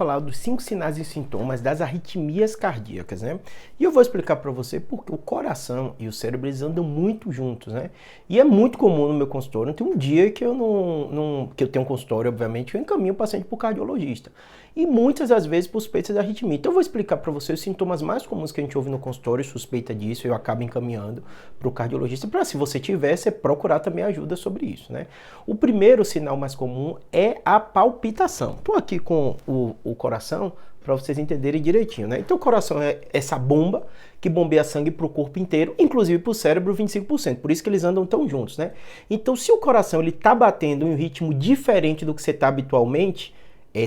Falar dos 5 sinais e sintomas das arritmias cardíacas, né? E eu vou explicar para você porque o coração e o cérebro eles andam muito juntos, né? E é muito comum no meu consultório, tem um dia que que eu tenho um consultório, obviamente, eu encaminho o paciente para o cardiologista. E muitas das vezes por suspeita de arritmia. Então eu vou explicar para você os sintomas mais comuns que a gente ouve no consultório, suspeita disso, eu acabo encaminhando para o cardiologista, para se você tiver, você procurar também ajuda sobre isso, né? O primeiro sinal mais comum é a palpitação. Estou aqui com o coração para vocês entenderem direitinho, né? Então o coração é essa bomba que bombeia sangue para o corpo inteiro, inclusive para o cérebro 25%, por isso que eles andam tão juntos, né? Então se o coração ele tá batendo em um ritmo diferente do que você está habitualmente,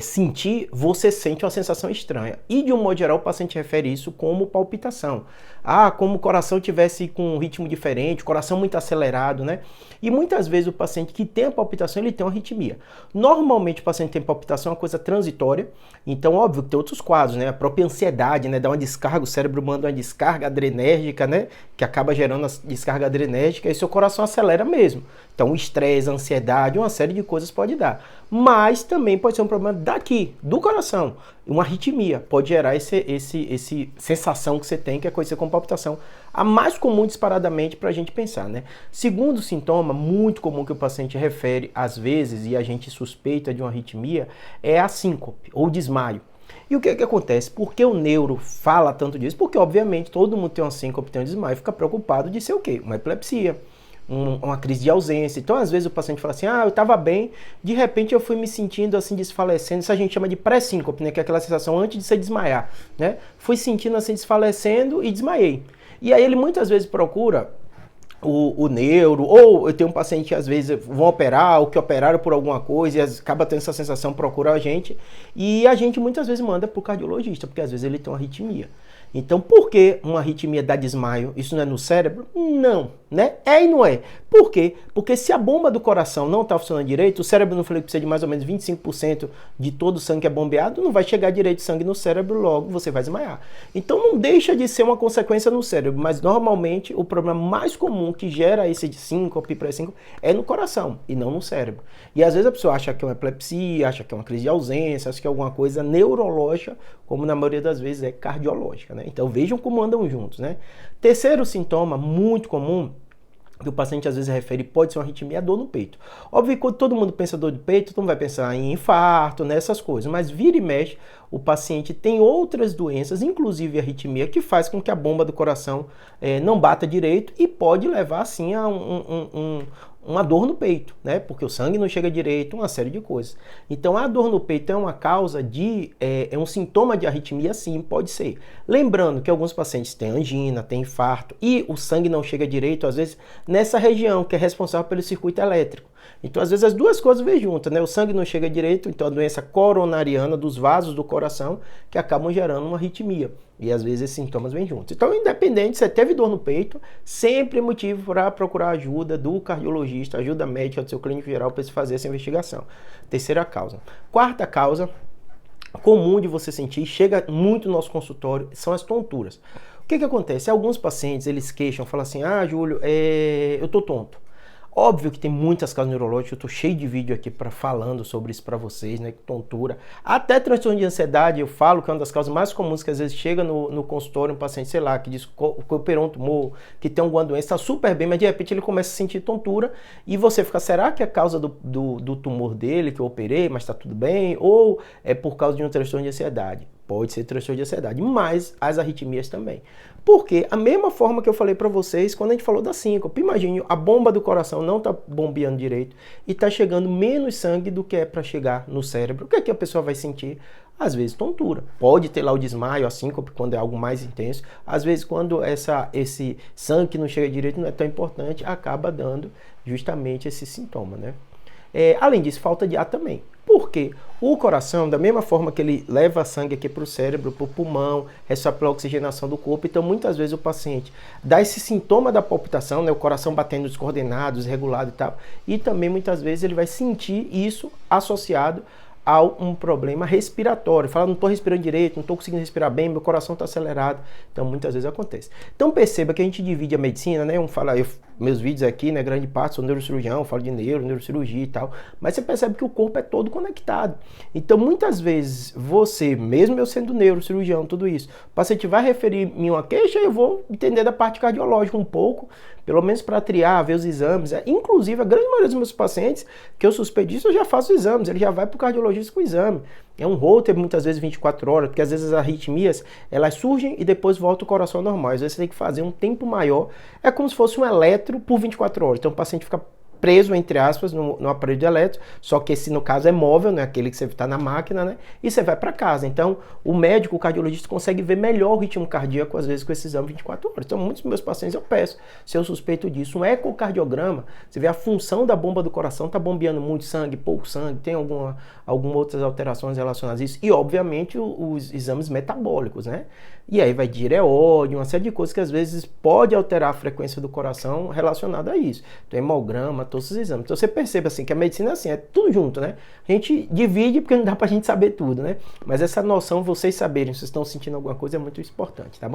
sentir, você sente uma sensação estranha. E de um modo geral o paciente refere isso como palpitação. Ah, como o coração tivesse com um ritmo diferente, coração muito acelerado, né? E muitas vezes o paciente que tem a palpitação, ele tem uma arritmia. Normalmente o paciente tem palpitação, é uma coisa transitória. Então, óbvio que tem outros quadros, né? A própria ansiedade, né? Dá uma descarga, o cérebro manda uma descarga adrenérgica, né? Que acaba gerando a descarga adrenérgica e seu coração acelera mesmo. Então, o estresse, a ansiedade, uma série de coisas pode dar. Mas também pode ser um problema daqui, do coração. Uma arritmia pode gerar esse sensação que você tem, que é conhecida como palpitação. A mais comum disparadamente para a gente pensar, né? Segundo sintoma muito comum que o paciente refere às vezes e a gente suspeita de uma arritmia é a síncope ou desmaio. E o que acontece? Por que o neuro fala tanto disso? Porque obviamente todo mundo tem uma síncope, tem um desmaio, fica preocupado de ser o quê? Uma epilepsia. Uma crise de ausência. Então, às vezes o paciente fala assim, eu estava bem, de repente eu fui me sentindo assim desfalecendo, isso a gente chama de pré-síncope, né, que é aquela sensação antes de você desmaiar, né? Fui sentindo assim desfalecendo e desmaiei. E aí ele muitas vezes procura o neuro, ou eu tenho um paciente que às vezes vão operar, ou que operaram por alguma coisa e acaba tendo essa sensação, procura a gente, e a gente muitas vezes manda para o cardiologista, porque às vezes ele tem uma arritmia. Então, por que uma arritmia dá desmaio? Isso não é no cérebro? Não, né? É e não é. Por quê? Porque se a bomba do coração não está funcionando direito, o cérebro não falei que precisa de mais ou menos 25% de todo o sangue que é bombeado, não vai chegar direito sangue no cérebro, logo você vai desmaiar. Então não deixa de ser uma consequência no cérebro, mas normalmente o problema mais comum que gera esse síncope, pré-síncope, é no coração e não no cérebro. E às vezes a pessoa acha que é uma epilepsia, acha que é uma crise de ausência, acha que é alguma coisa neurológica, como na maioria das vezes é cardiológica, né? Então vejam como andam juntos, né? Terceiro sintoma muito comum que o paciente às vezes refere, pode ser uma arritmia, é dor no peito. Óbvio que quando todo mundo pensa dor de peito, todo mundo vai pensar em infarto, nessas coisas, mas vira e mexe, o paciente tem outras doenças, inclusive arritmia, que faz com que a bomba do coração não bata direito e pode levar assim a uma dor no peito, né? Porque o sangue não chega direito, uma série de coisas. Então a dor no peito é uma causa é um sintoma de arritmia, sim, pode ser. Lembrando que alguns pacientes têm angina, têm infarto e o sangue não chega direito, às vezes, nessa região que é responsável pelo circuito elétrico. Então, às vezes, as duas coisas vêm juntas, né? O sangue não chega direito, então a doença coronariana dos vasos do coração que acabam gerando uma arritmia. E às vezes esses sintomas vêm juntos. Então, independente se você teve dor no peito, sempre é motivo para procurar ajuda do cardiologista, ajuda médica do seu clínico geral para se fazer essa investigação. Terceira causa. Quarta causa comum de você sentir, chega muito no nosso consultório, são as tonturas. O que acontece? Alguns pacientes, eles queixam, falam assim, Júlio, eu tô tonto. Óbvio que tem muitas causas neurológicas, eu tô cheio de vídeo aqui falando sobre isso para vocês, né? Tontura. Até transtorno de ansiedade, eu falo que é uma das causas mais comuns que às vezes chega no consultório um paciente, sei lá, que diz que operou um tumor, que tem alguma doença, tá super bem, mas de repente ele começa a sentir tontura e você fica, será que é causa do tumor dele que eu operei, mas tá tudo bem? Ou é por causa de um transtorno de ansiedade? Pode ser transtorno de ansiedade, mas as arritmias também. Porque a mesma forma que eu falei para vocês quando a gente falou da síncope, imagine a bomba do coração não está bombeando direito e está chegando menos sangue do que é para chegar no cérebro. O que é que a pessoa vai sentir? Às vezes tontura. Pode ter lá o desmaio, a síncope, quando é algo mais intenso. Às vezes quando esse sangue que não chega direito não é tão importante, acaba dando justamente esse sintoma, né? Além disso, falta de ar também. Porque o coração, da mesma forma que ele leva sangue aqui para o cérebro, para o pulmão, responsável pela oxigenação do corpo, então muitas vezes o paciente dá esse sintoma da palpitação, né, o coração batendo descoordenado, desregulado e tal, e também muitas vezes ele vai sentir isso associado a um problema respiratório. Fala, não estou respirando direito, não estou conseguindo respirar bem, meu coração está acelerado. Então muitas vezes acontece. Então perceba que a gente divide a medicina, né? Meus vídeos aqui, né, grande parte sou neurocirurgião, falo de neurocirurgia e tal, mas você percebe que o corpo é todo conectado. Então, muitas vezes, você, mesmo eu sendo neurocirurgião, tudo isso, o paciente vai referir-me uma queixa, eu vou entender da parte cardiológica um pouco, pelo menos para triar, ver os exames. Inclusive, a grande maioria dos meus pacientes que eu suspeito disso, eu já faço exames, ele já vai para o cardiologista com o exame. É um Holter, muitas vezes 24 horas, porque às vezes as arritmias, elas surgem e depois volta o coração ao normal. Às vezes você tem que fazer um tempo maior. É como se fosse um eletro por 24 horas. Então o paciente fica preso, entre aspas, no aparelho de eletro, só que esse, no caso, é móvel, né? Aquele que você está na máquina, né? E você vai para casa. Então, o médico, o cardiologista, consegue ver melhor o ritmo cardíaco, às vezes, com esse exame 24 horas. Então, muitos dos meus pacientes eu peço, se eu suspeito disso, um ecocardiograma, você vê a função da bomba do coração, tá bombeando muito sangue, pouco sangue, tem algumas outras alterações relacionadas a isso, e, obviamente, os exames metabólicos, né? E aí vai tireoide, uma série de coisas que às vezes pode alterar a frequência do coração relacionada a isso. Então, hemograma, todos os exames. Então, você percebe assim que a medicina é assim, é tudo junto, né? A gente divide porque não dá pra gente saber tudo, né? Mas essa noção, vocês saberem se vocês estão sentindo alguma coisa, é muito importante, tá bom?